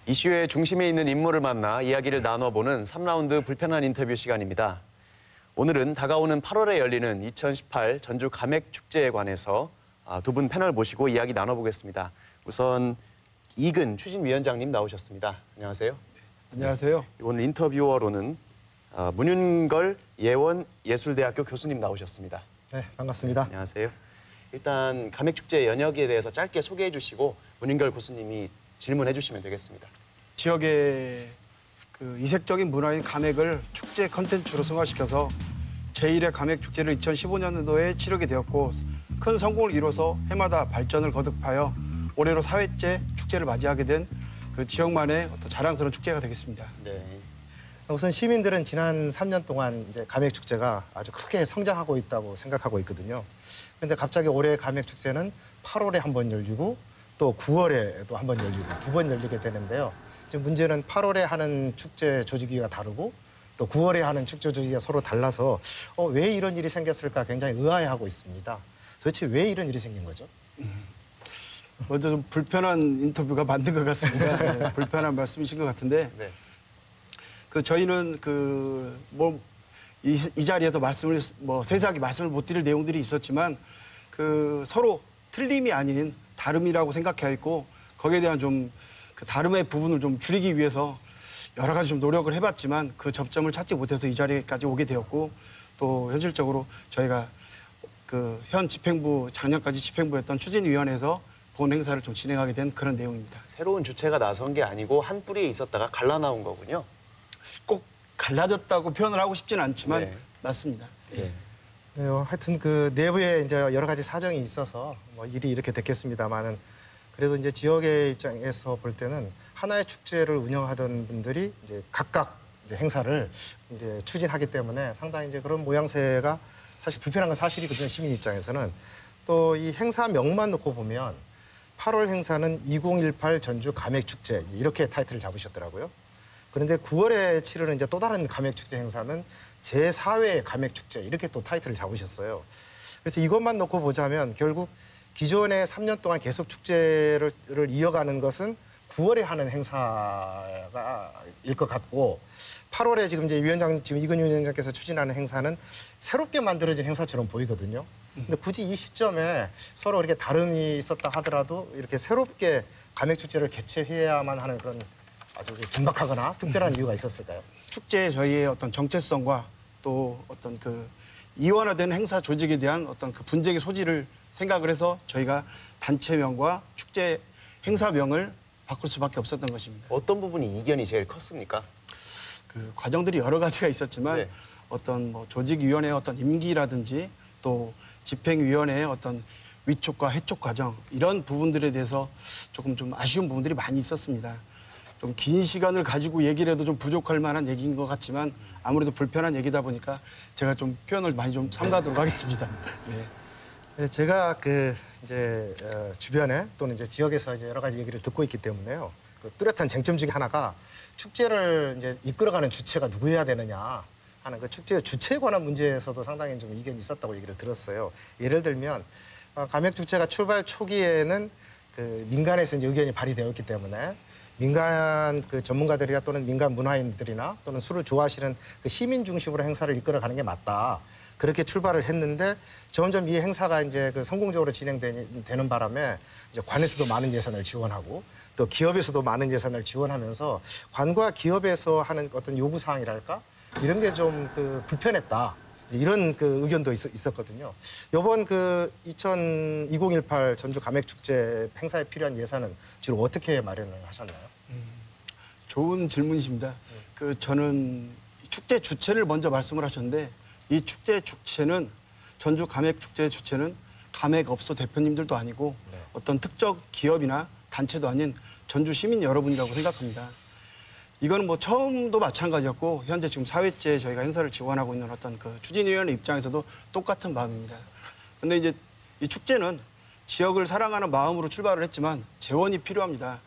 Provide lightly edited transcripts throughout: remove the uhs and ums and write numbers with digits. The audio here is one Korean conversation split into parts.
이슈의 중심에 있는 인물을 만나 이야기를 나눠보는 3라운드 불편한 인터뷰 시간입니다. 오늘은 다가오는 8월에 열리는 2018 전주 감액축제에 관해서 두 분 패널 모시고 이야기 나눠보겠습니다. 우선 이근 추진위원장님 나오셨습니다. 안녕하세요. 네, 안녕하세요. 오늘 인터뷰어로는 문윤걸 예원예술대학교 교수님 나오셨습니다. 네, 반갑습니다. 안녕하세요. 일단 감액축제 연역에 대해서 짧게 소개해 주시고 문윤걸 교수님이 질문해 주시면 되겠습니다. 지역의 그 이색적인 문화인 감액을 축제 컨텐츠로 승화시켜서 제1회 감액축제를 2015년도에 치르게 되었고 큰 성공을 이뤄서 해마다 발전을 거듭하여 올해로 4회째 축제를 맞이하게 된 그 지역만의 어떤 자랑스러운 축제가 되겠습니다. 네. 우선 시민들은 지난 3년 동안 이제 감액축제가 아주 크게 성장하고 있다고 생각하고 있거든요. 그런데 갑자기 올해 감액축제는 8월에 한 번 열리고 또 9월에도 한 번 열리고 두 번 열리게 되는데요. 지금 문제는 8월에 하는 축제 조직위가 다르고 또 9월에 하는 축제 조직위가 서로 달라서 왜 이런 일이 생겼을까 굉장히 의아해하고 있습니다. 도대체 왜 이런 일이 생긴 거죠? 먼저 좀 불편한 인터뷰가 맞는 것 같습니다. 네, 불편한 말씀이신 것 같은데 네. 저희는 이 자리에서 말씀을 세세하게 말씀을 못 드릴 내용들이 있었지만 서로 틀림이 아닌 다름이라고 생각해 있고 거기에 대한 좀 그 다름의 부분을 좀 줄이기 위해서 여러 가지 좀 노력을 해봤지만 그 접점을 찾지 못해서 이 자리까지 오게 되었고 또 현실적으로 저희가 현 집행부 작년까지 집행부였던 추진위원회에서 본 행사를 좀 진행하게 된 그런 내용입니다. 새로운 주체가 나선 게 아니고 한 뿌리에 있었다가 갈라 나온 거군요. 꼭 갈라졌다고 표현을 하고 싶지는 않지만 네. 맞습니다. 네. 네, 하여튼 그 내부에 이제 여러 가지 사정이 있어서 일이 이렇게 됐겠습니다만은 그래도 이제 지역의 입장에서 볼 때는 하나의 축제를 운영하던 분들이 이제 각각 이제 행사를 이제 추진하기 때문에 상당히 이제 그런 모양새가 사실 불편한 건 사실이거든요. 시민 입장에서는. 또 이 행사명만 놓고 보면 8월 행사는 2018 전주 감액축제 이렇게 타이틀을 잡으셨더라고요. 그런데 9월에 치르는 이제 또 다른 감액축제 행사는 제4회 감액축제 이렇게 또 타이틀을 잡으셨어요. 그래서 이것만 놓고 보자면 결국 기존에 3년 동안 계속 축제를 이어가는 것은 9월에 하는 행사일 것 같고 8월에 지금 이제 이근 위원장께서 추진하는 행사는 새롭게 만들어진 행사처럼 보이거든요. 근데 굳이 이 시점에 서로 이렇게 다름이 있었다 하더라도 이렇게 새롭게 감액축제를 개최해야만 하는 그런 아주 긴박하거나 특별한 이유가 있었을까요? 축제의 저희의 어떤 정체성과 또 어떤 이원화된 행사 조직에 대한 어떤 분쟁의 소지를 생각을 해서 저희가 단체명과 축제 행사명을 바꿀 수밖에 없었던 것입니다. 어떤 부분이 이견이 제일 컸습니까? 과정들이 여러 가지가 있었지만 네. 어떤 조직위원회의 어떤 임기라든지 또 집행위원회의 어떤 위촉과 해촉 과정 이런 부분들에 대해서 조금 좀 아쉬운 부분들이 많이 있었습니다. 좀 긴 시간을 가지고 얘기를 해도 좀 부족할 만한 얘기인 것 같지만 아무래도 불편한 얘기다 보니까 제가 좀 표현을 많이 좀 삼가도록 하겠습니다. 네. 네, 제가 이제 주변에 또는 이제 지역에서 이제 여러 가지 얘기를 듣고 있기 때문에요. 뚜렷한 쟁점 중에 하나가 축제를 이제 이끌어가는 주체가 누구여야 되느냐 하는 축제 주체에 관한 문제에서도 상당히 좀 이견이 있었다고 얘기를 들었어요. 예를 들면 감액축제가 출발 초기에는 민간에서 이제 의견이 발의되었기 때문에 민간 전문가들이나 또는 민간 문화인들이나 또는 술을 좋아하시는 시민 중심으로 행사를 이끌어가는 게 맞다. 그렇게 출발을 했는데 점점 이 행사가 이제 성공적으로 진행되는 바람에 이제 관에서도 많은 예산을 지원하고 또 기업에서도 많은 예산을 지원하면서 관과 기업에서 하는 어떤 요구 사항이랄까 이런 게 좀 불편했다. 이런 의견도 있었거든요. 이번 2018 전주 감액축제 행사에 필요한 예산은 주로 어떻게 마련을 하셨나요? 좋은 질문이십니다. 저는 축제 주체를 먼저 말씀을 하셨는데 이 축제 주체는 전주 감액축제 주체는 감액업소 대표님들도 아니고 네. 어떤 특정 기업이나 단체도 아닌 전주 시민 여러분이라고 생각합니다. 이거는 처음도 마찬가지였고 현재 지금 4회째 저희가 행사를 지원하고 있는 어떤 추진위원회 입장에서도 똑같은 마음입니다. 근데 이제 이 축제는 지역을 사랑하는 마음으로 출발을 했지만 재원이 필요합니다.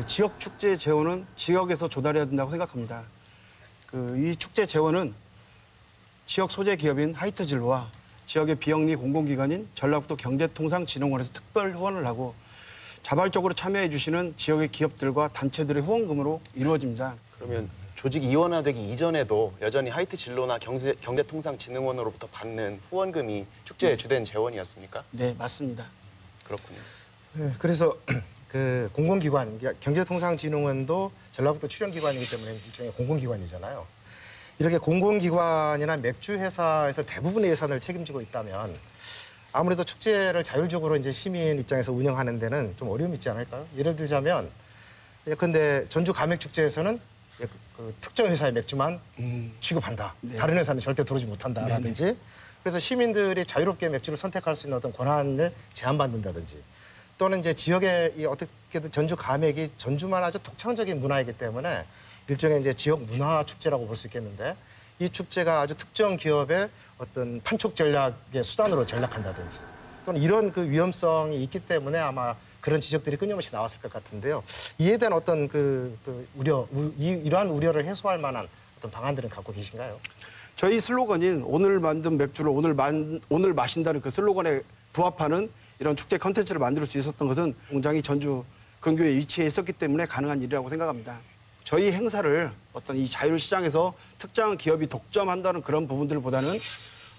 지역 축제 재원은 지역에서 조달해야 된다고 생각합니다. 이 축제 재원은 지역 소재 기업인 하이트진로와 지역의 비영리 공공기관인 전라북도 경제통상진흥원에서 특별 후원을 하고 자발적으로 참여해 주시는 지역의 기업들과 단체들의 후원금으로 이루어집니다. 그러면 조직 이원화되기 이전에도 여전히 하이트 진로나 경제통상진흥원으로부터 받는 후원금이 축제의 주된 재원이었습니까? 네, 맞습니다. 그렇군요. 네, 그래서 그 공공기관, 그러니까 경제통상진흥원도 전라북도 출연기관이기 때문에 일종의 공공기관이잖아요. 이렇게 공공기관이나 맥주회사에서 대부분의 예산을 책임지고 있다면 아무래도 축제를 자율적으로 이제 시민 입장에서 운영하는 데는 좀 어려움이 있지 않을까요? 예를 들자면 예컨대 전주 가맥축제에서는 그 특정 회사의 맥주만 취급한다. 네. 다른 회사는 절대 들어오지 못한다라든지 그래서 시민들이 자유롭게 맥주를 선택할 수 있는 어떤 권한을 제한받는다든지 또는 이제 지역의 이 어떻게든 전주 가맥이 전주만 아주 독창적인 문화이기 때문에 일종의 이제 지역 문화 축제라고 볼 수 있겠는데 이 축제가 아주 특정 기업의 어떤 판촉 전략의 수단으로 전락한다든지 또는 이런 그 위험성이 있기 때문에 아마 그런 지적들이 끊임없이 나왔을 것 같은데요. 이에 대한 어떤 이러한 우려를 해소할 만한 어떤 방안들은 갖고 계신가요? 저희 슬로건인 오늘 만든 맥주를 오늘 마신다는 그 슬로건에 부합하는 이런 축제 컨텐츠를 만들 수 있었던 것은 공장이 전주 근교에 위치해 있었기 때문에 가능한 일이라고 생각합니다. 저희 행사를 어떤 이 자율시장에서 특정 기업이 독점한다는 그런 부분들보다는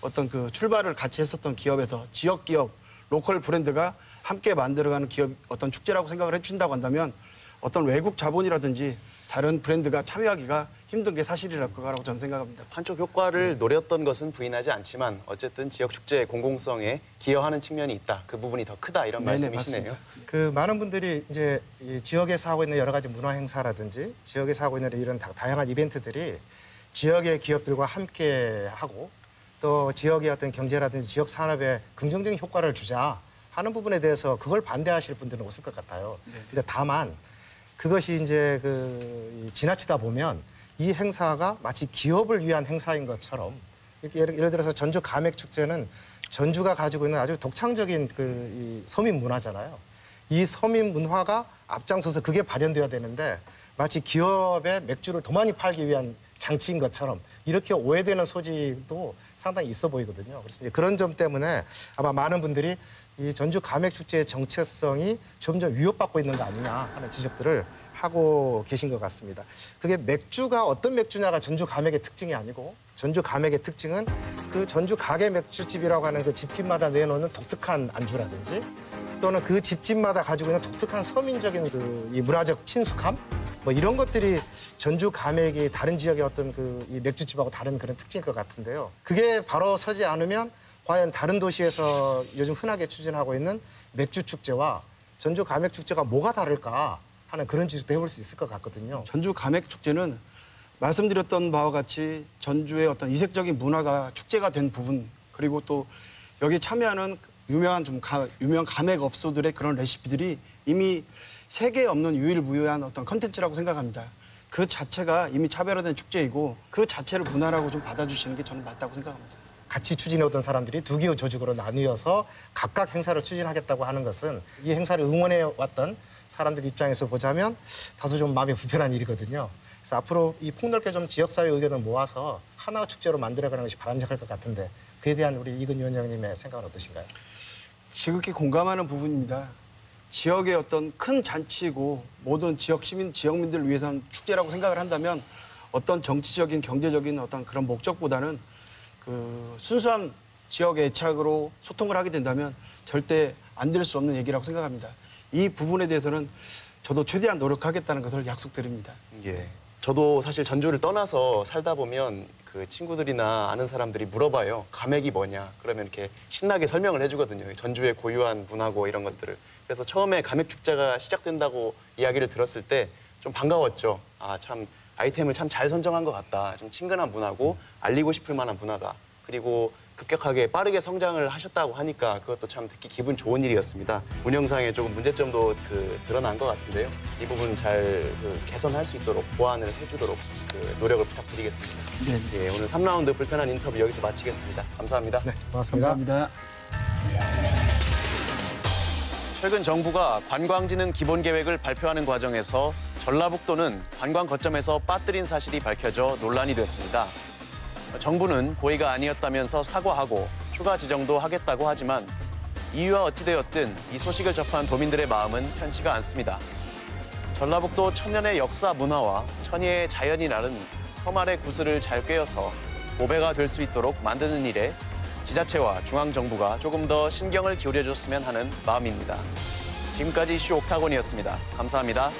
어떤 그 출발을 같이 했었던 기업에서 지역 기업, 로컬 브랜드가 함께 만들어가는 기업 어떤 축제라고 생각을 해준다고 한다면 어떤 외국 자본이라든지 다른 브랜드가 참여하기가 힘든 게 사실이라고 저는 생각합니다. 판촉 효과를 노렸던 것은 부인하지 않지만 어쨌든 지역 축제의 공공성에 기여하는 측면이 있다. 그 부분이 더 크다 이런 네네, 말씀이시네요. 맞습니다. 그 많은 분들이 이제 이 지역에서 하고 있는 여러 가지 문화 행사라든지 지역에서 하고 있는 이런 다양한 이벤트들이 지역의 기업들과 함께 하고 또 지역의 어떤 경제라든지 지역 산업에 긍정적인 효과를 주자 하는 부분에 대해서 그걸 반대하실 분들은 없을 것 같아요. 근데 다만 그것이 이제 지나치다 보면 이 행사가 마치 기업을 위한 행사인 것처럼 예를 들어서 전주 가맥 축제는 전주가 가지고 있는 아주 독창적인 이 서민 문화잖아요. 이 서민 문화가 앞장서서 그게 발현돼야 되는데 마치 기업의 맥주를 더 많이 팔기 위한 장치인 것처럼 이렇게 오해되는 소지도 상당히 있어 보이거든요. 그래서 이제 그런 점 때문에 아마 많은 분들이 이 전주 가맥 축제의 정체성이 점점 위협받고 있는 거 아니냐 하는 지적들을 하고 계신 것 같습니다. 그게 맥주가 어떤 맥주냐가 전주 가맥의 특징이 아니고 전주 가맥의 특징은 그 전주 가게 맥주집이라고 하는 그 집집마다 내놓는 독특한 안주라든지 또는 그 집집마다 가지고 있는 독특한 서민적인 이 문화적 친숙함 뭐 이런 것들이 전주 가맥이 다른 지역의 어떤 이 맥주집하고 다른 그런 특징일 것 같은데요. 그게 바로 서지 않으면 과연 다른 도시에서 요즘 흔하게 추진하고 있는 맥주 축제와 전주 가맥 축제가 뭐가 다를까 하는 그런 지적도 해볼 수 있을 것 같거든요. 전주 가맥 축제는 말씀드렸던 바와 같이 전주의 어떤 이색적인 문화가 축제가 된 부분 그리고 또 여기 참여하는 유명한 가맥 업소들의 그런 레시피들이 이미 세계에 없는 유일무이한 어떤 컨텐츠라고 생각합니다. 그 자체가 이미 차별화된 축제이고 그 자체를 문화라고 좀 받아주시는 게 저는 맞다고 생각합니다. 같이 추진해오던 사람들이 두 개의 조직으로 나뉘어서 각각 행사를 추진하겠다고 하는 것은 이 행사를 응원해왔던 사람들 입장에서 보자면 다소 좀 마음이 불편한 일이거든요. 그래서 앞으로 이 폭넓게 좀 지역사회 의견을 모아서 하나의 축제로 만들어가는 것이 바람직할 것 같은데 그에 대한 우리 이근 위원장님의 생각은 어떠신가요? 지극히 공감하는 부분입니다. 지역의 어떤 큰 잔치이고 모든 지역민들을 위해서는 축제라고 생각을 한다면 어떤 정치적인 경제적인 어떤 그런 목적보다는 그 순수한 지역 애착으로 소통을 하게 된다면 절대 안 될 수 없는 얘기라고 생각합니다. 이 부분에 대해서는 저도 최대한 노력하겠다는 것을 약속드립니다. 예. 저도 사실 전주를 떠나서 살다 보면 그 친구들이나 아는 사람들이 물어봐요. 가맥이 뭐냐? 그러면 이렇게 신나게 설명을 해주거든요. 전주의 고유한 문화고 이런 것들을. 그래서 처음에 가맥 축제가 시작된다고 이야기를 들었을 때 좀 반가웠죠. 아, 참 아이템을 참 잘 선정한 것 같다. 좀 친근한 문화고 알리고 싶을 만한 문화다. 그리고 급격하게 빠르게 성장을 하셨다고 하니까 그것도 참 듣기 기분 좋은 일이었습니다. 운영상에 조금 문제점도 드러난 것 같은데요. 이 부분 잘 개선할 수 있도록 보완을 해주도록 노력을 부탁드리겠습니다. 네. 예, 오늘 3라운드 불편한 인터뷰 여기서 마치겠습니다. 감사합니다. 네, 고맙습니다. 감사합니다. 최근 정부가 관광진흥 기본계획을 발표하는 과정에서 전라북도는 관광 거점에서 빠뜨린 사실이 밝혀져 논란이 됐습니다. 정부는 고의가 아니었다면서 사과하고 추가 지정도 하겠다고 하지만 이유와 어찌되었든 이 소식을 접한 도민들의 마음은 편치가 않습니다. 전라북도 천년의 역사 문화와 천혜의 자연이 나른 섬알의 구슬을 잘 꿰어서 보배가 될 수 있도록 만드는 일에 지자체와 중앙정부가 조금 더 신경을 기울여줬으면 하는 마음입니다. 지금까지 이슈 옥타곤이었습니다. 감사합니다.